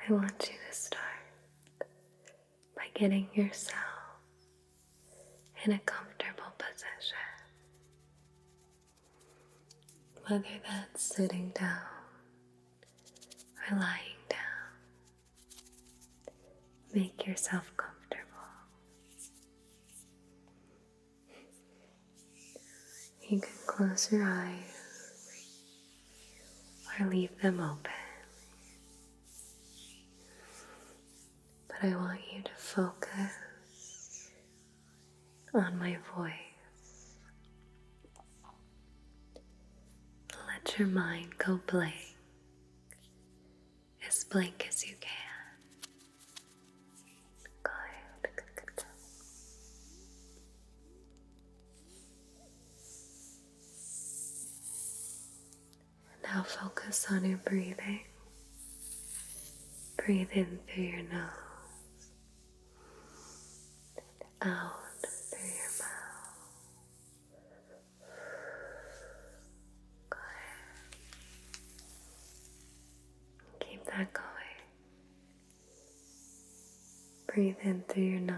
I want you to start by getting yourself in a comfortable position, whether that's sitting down or lying down. Make yourself comfortable. You can close your eyes or leave them open, but I want you to focus on my voice. Let your mind go blank as you can. Good. Now focus on your breathing. Breathe in through your nose, out through your mouth. Good. Keep that going. Breathe in through your nose,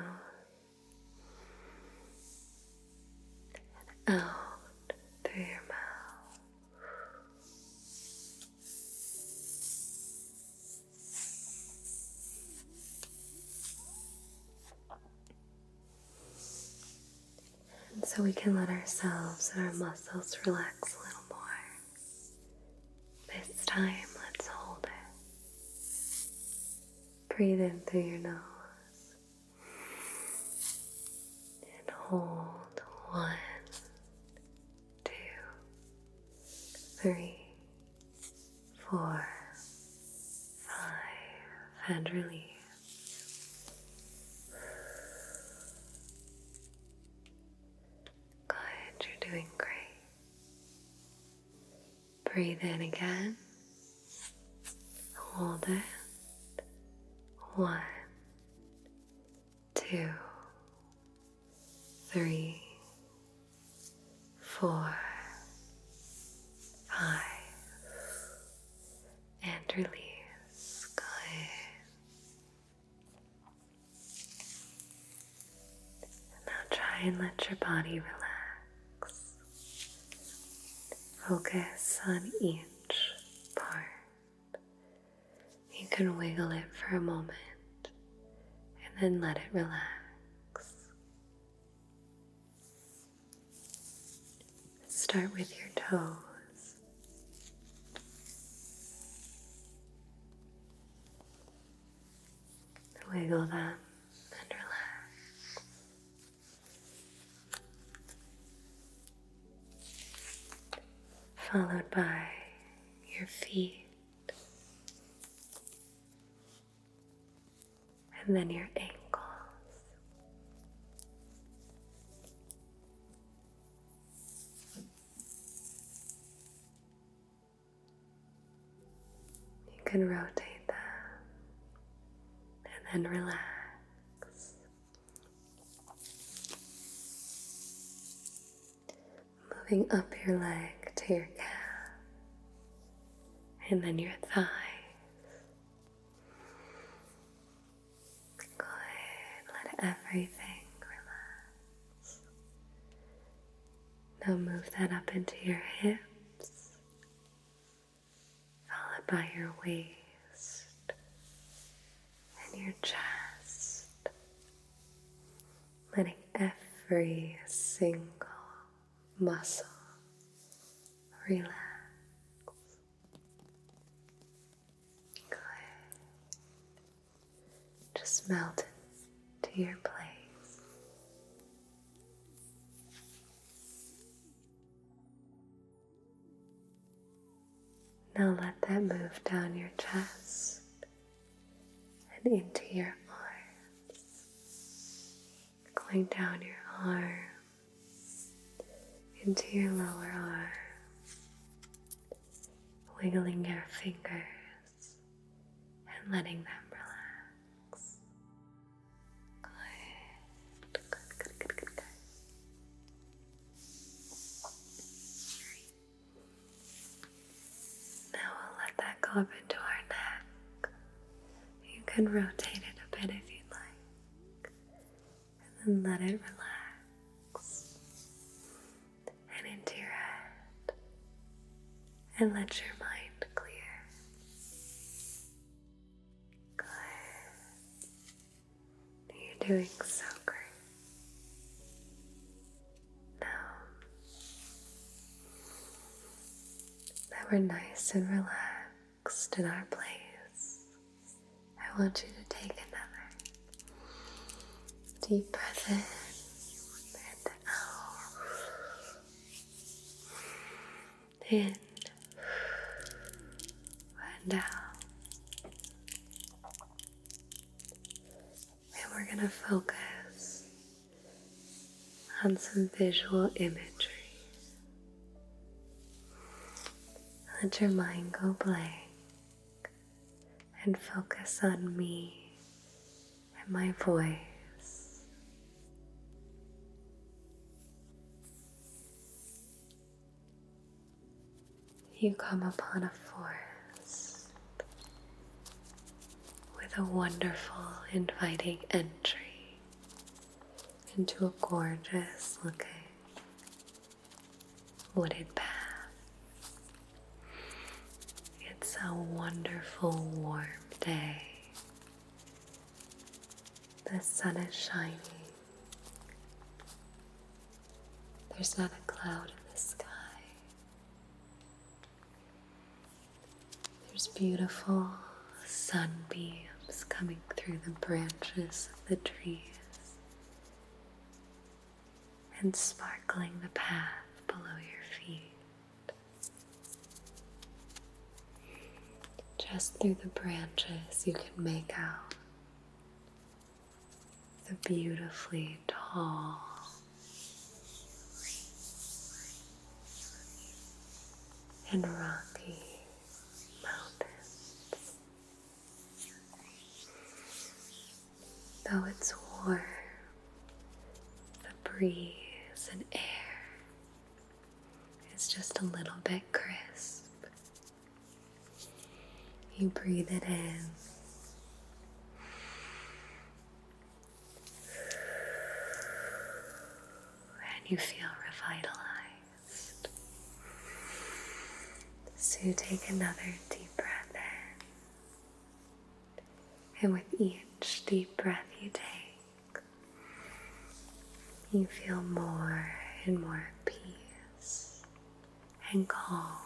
and out through your mouth. And so we can let ourselves and our muscles relax a little more. This time, let's hold it. Breathe in through your nose. And hold 1, 2, 3, 4, 5, and release. Good, you're doing great. Breathe in again. Hold it. 1, 2, 3, 4, 5, and release. Good. Now try and let your body relax. Focus on each part. You can wiggle it for a moment and then let it relax. Start with your toes. Wiggle them and relax. Followed by your feet. And then your ankles. You can rotate them and then relax. Moving up your leg to your calf and then your thigh. Everything relax. Now move that up into your hips, followed by your waist and your chest, letting every single muscle relax. Good. Just melt it to your place. Now let that move down your chest and into your arms, going down your arm, into your lower arm, wiggling your fingers and letting them relax. Good. Now we'll let that go up into our neck. can rotate it a bit if you'd like, and then let it relax and into your head, and let your mind clear. Good. You're doing so great. Now that we're nice and relaxed in our place, I want you to take another deep breath in and out. In and out. And we're going to focus on some visual imagery. Let your mind go blank and focus on me and my voice. You come upon a forest with a wonderful, inviting entry into a gorgeous looking wooded path. It's a wonderful, warm day. The sun is shining. There's not a cloud in the sky. There's beautiful sunbeams coming through the branches of the trees and sparkling the path below your feet. Just through the branches you can make out the beautifully tall and rocky mountains. Though it's warm, the breeze and air is just a little bit crisp. You breathe it in and you feel revitalized. So you take another deep breath in, and with each deep breath you take, you feel more and more at peace and calm,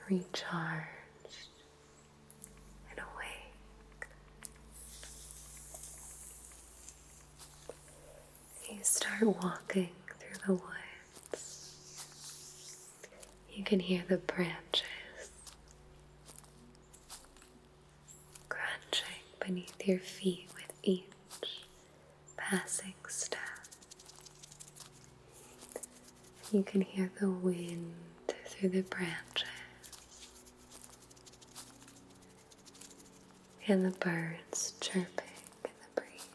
recharged and awake. You start walking through the woods. You can hear the branches crunching beneath your feet with each passing step. You can hear the wind through the branches and the birds chirping in the breeze.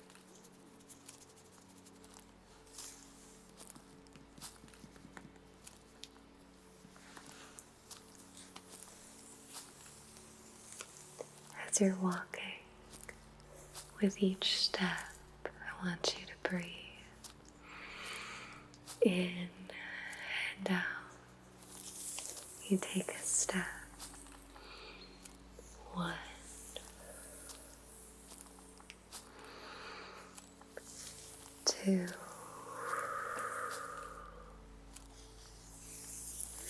As you're walking, with each step, I want you to breathe in and out. You take a step. 1, 2,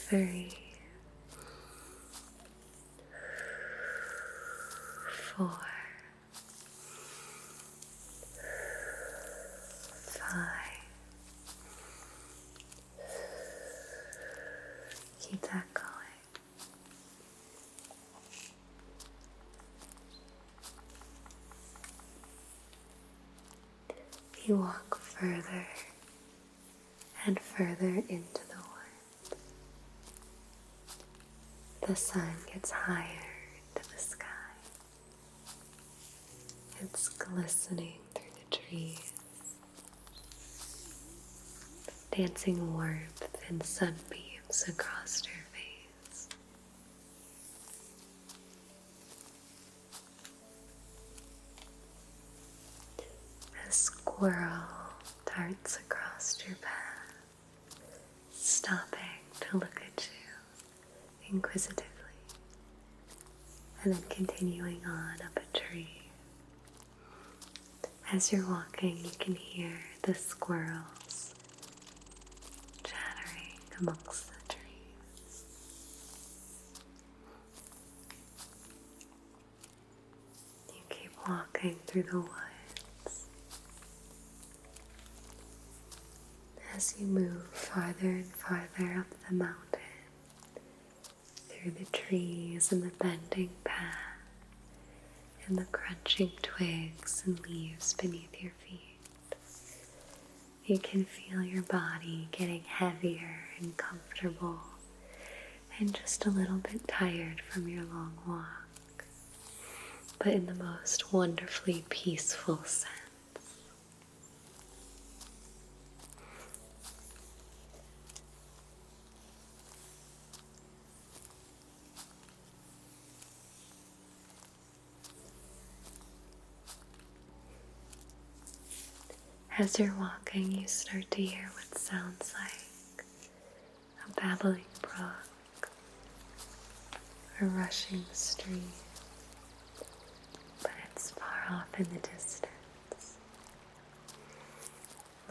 3, 4, 5. Keep that going. You walk further and further into the woods. The sun gets higher into the sky. It's glistening through the trees, dancing warmth and sunbeams across your face. squirrel darts across your path, stopping to look at you inquisitively, and then continuing on up a tree. As you're walking, you can hear the squirrels chattering amongst the trees. You keep walking through the woods. As you move farther and farther up the mountain, through the trees and the bending path, and the crunching twigs and leaves beneath your feet, you can feel your body getting heavier and comfortable and just a little bit tired from your long walk, but in the most wonderfully peaceful sense. As you're walking, you start to hear what sounds like a babbling brook, a rushing stream, but it's far off in the distance.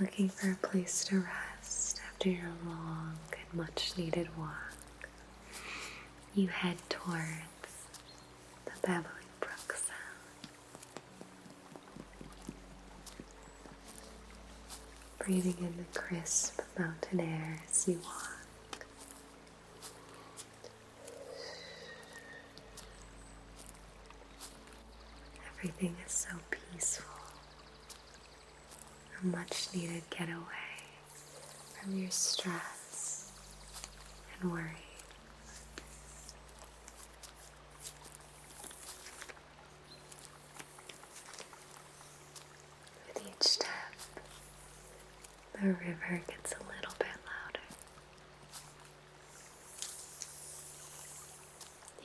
Looking for a place to rest after your long and much needed walk, you head towards the babbling brook sound. Breathing in the crisp mountain air as you walk. Everything is so peaceful. A much needed getaway from your stress and worry. With each step, the river gets a little bit louder.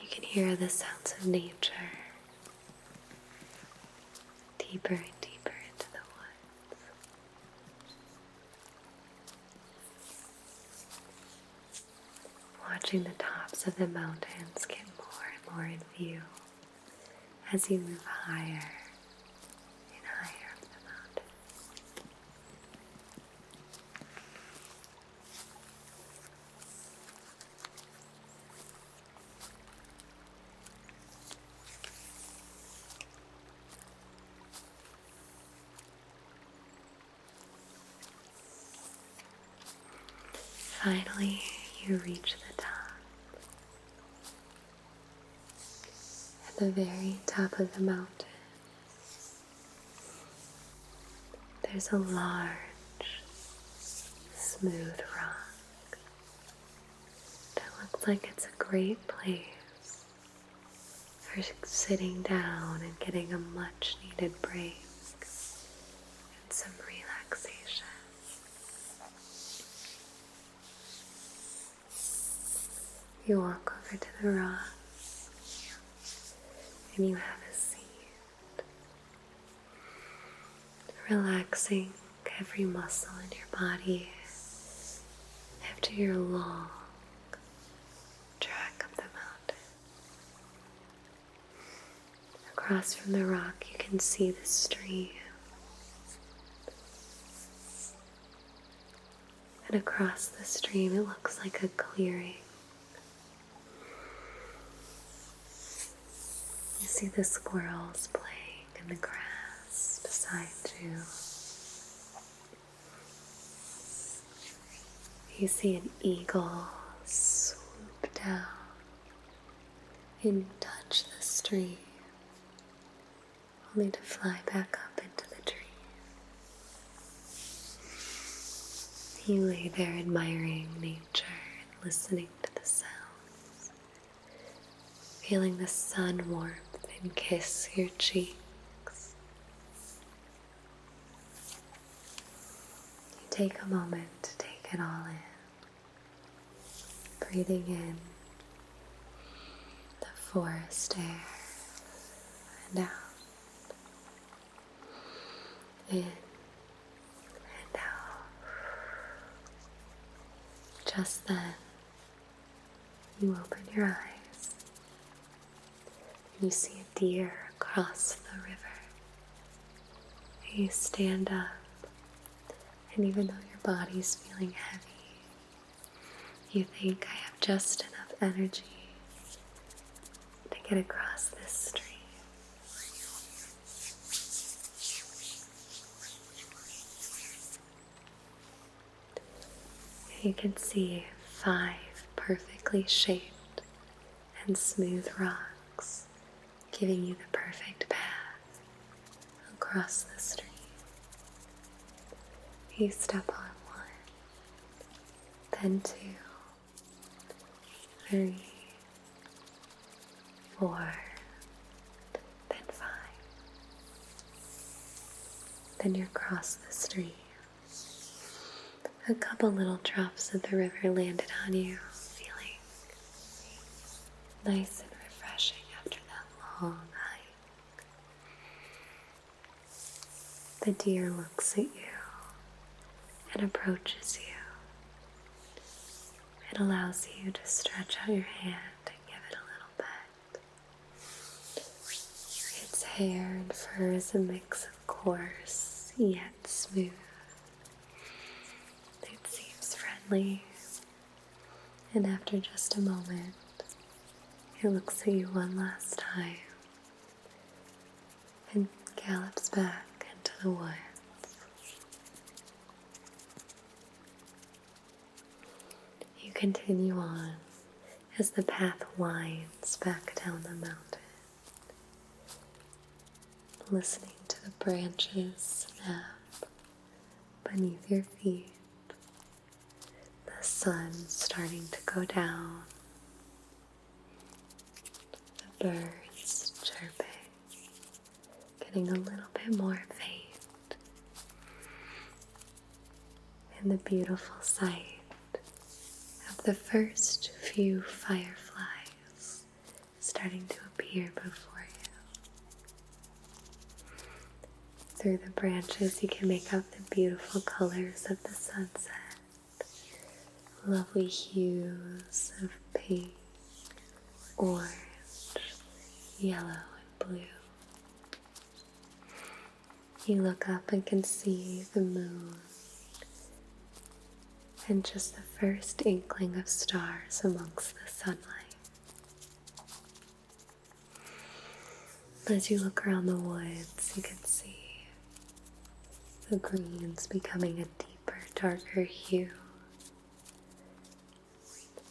You can hear the sounds of nature deeper and deeper into the woods. Watching the tops of the mountains get more and more in view as you move higher and higher up the mountain. Finally, you reach the top. At the very top of the mountain, there's a large, smooth rock that looks like it's a great place for sitting down and getting a much needed break and some relaxation. You walk over to the rock and you have a seat, relaxing every muscle in your body after your long trek up the mountain. Across from the rock you can see the stream, and across the stream it looks like a clearing. You see the squirrels playing in the grass beside you. You see an eagle swoop down and touch the stream, only to fly back up into the tree. You lay there admiring nature and listening to the sounds, feeling the sun warmth and kiss your cheeks. You take a moment to take it all in, breathing in the forest air and out, in Just then, you open your eyes and you see a deer across the river. You stand up, and even though your body's feeling heavy, you think, I have just enough energy to get across this stream. You can see 5 perfectly shaped and smooth rocks, giving you the perfect path across the stream. You step on 1, then 2, 3, 4, then 5. Then you're across the stream. A couple little drops of the river landed on you, feeling nice and refreshing after that long hike. The deer looks at you and approaches you. It allows you to stretch out your hand and give it a little pet. Its hair and fur is a mix of coarse yet smooth. It seems friendly, and after just a moment, it looks at you one last time and gallops back into the woods. You continue on as the path winds back down the mountain, listening to the branches snap beneath your feet, the sun starting to go down, the birds chirping, getting a little bit more faint, and the beautiful sight of the first few fireflies starting to appear before you. Through the branches you can make out the beautiful colors of the sunset, lovely hues of pink, orange, yellow, and blue. You look up and can see the moon and just the first inkling of stars amongst the sunlight. As you look around the woods, you can see the greens becoming a deeper, darker hue.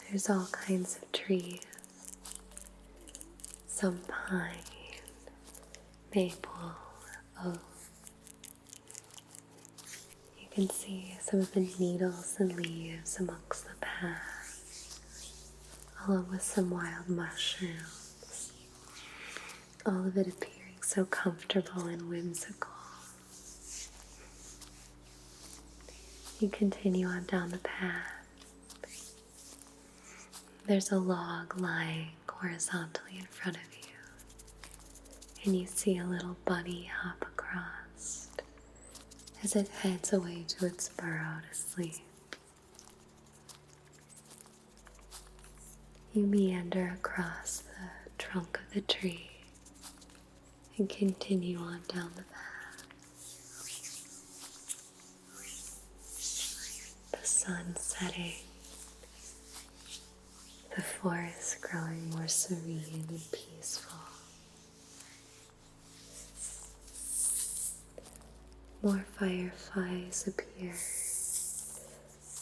There's all kinds of trees, some pine, maple, oak. You can see some of the needles and leaves amongst the path, along with some wild mushrooms, all of it appearing so comfortable and whimsical. You continue on down the path. There's a log lying horizontally in front of you, and you see a little bunny hop across as it heads away to its burrow to sleep. You meander across the trunk of the tree and continue on down the path. The sun setting, the forest growing more serene and peaceful. More fireflies appear,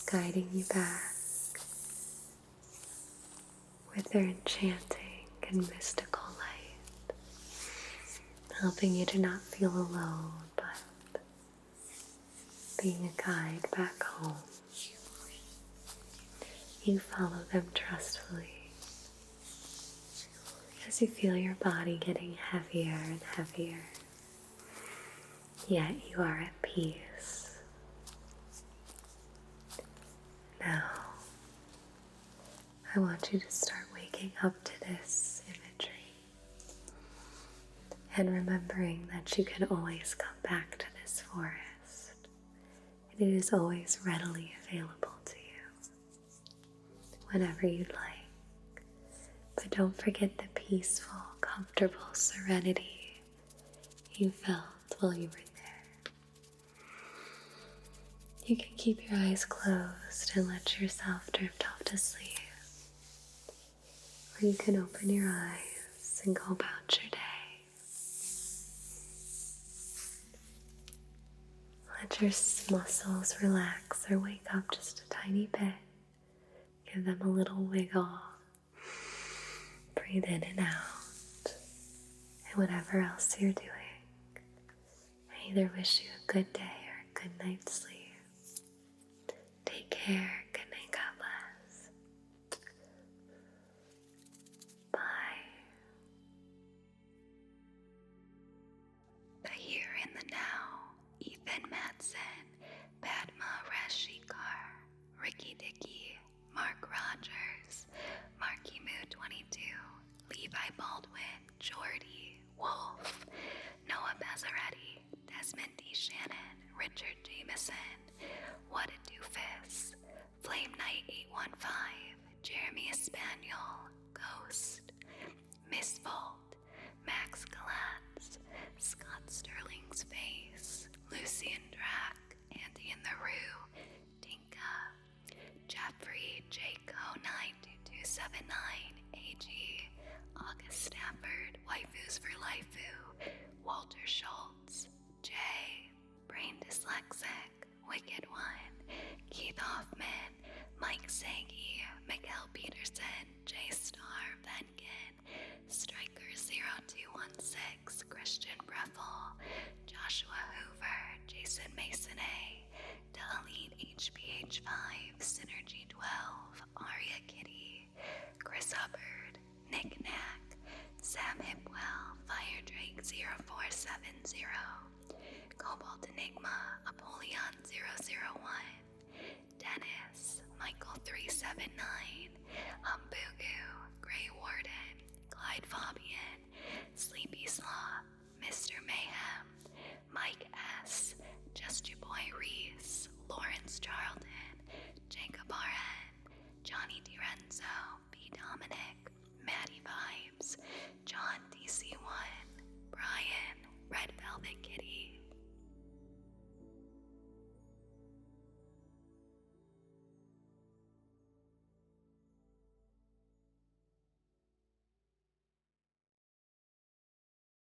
guiding you back with their enchanting and mystical light, helping you to not feel alone, but being a guide back home. You follow them trustfully as you feel your body getting heavier and heavier, yet you are at peace. Now, I want you to start waking up to this imagery and remembering that you can always come back to this forest, and it is always readily available to you. whenever you'd like. But don't forget the peaceful, comfortable serenity you felt while you were there. You can keep your eyes closed and let yourself drift off to sleep. Or you can open your eyes and go about your day. Let your muscles relax or wake up just a tiny bit. Give them a little wiggle. Breathe in and out. And whatever else you're doing, I either wish you a good day or a good night's sleep. Take care. Good night. God bless. Bye. The Here and the Now, Ethan Madsen, Padma Rashikar, Ricky Dickey, Mark Rogers, Marky Moo 22, Levi Baldwin, Jordy, Wolf, Noah Bazzaretti, Desmond D. Shannon, Richard Jameson, What a Doofus, Flame Knight 815, Jeremy Espanol, Ghost, Miss Volt, Max Galatz, Scott Sterling's Face, Lucian Drac, Andy in the Rue, Dinka, Jeffrey Jaco 92279, AG, August Stafford, Waifus for Lifeu, Walter Schultz, Jay, Brain Dyslexic, Wicked One, Keith Hoffman, Mike Sagi, Miguel Peterson, J Star Venkin, Striker0216, Christian Breffel, Joshua Hoover, Jason Mason A, Delete HBH5,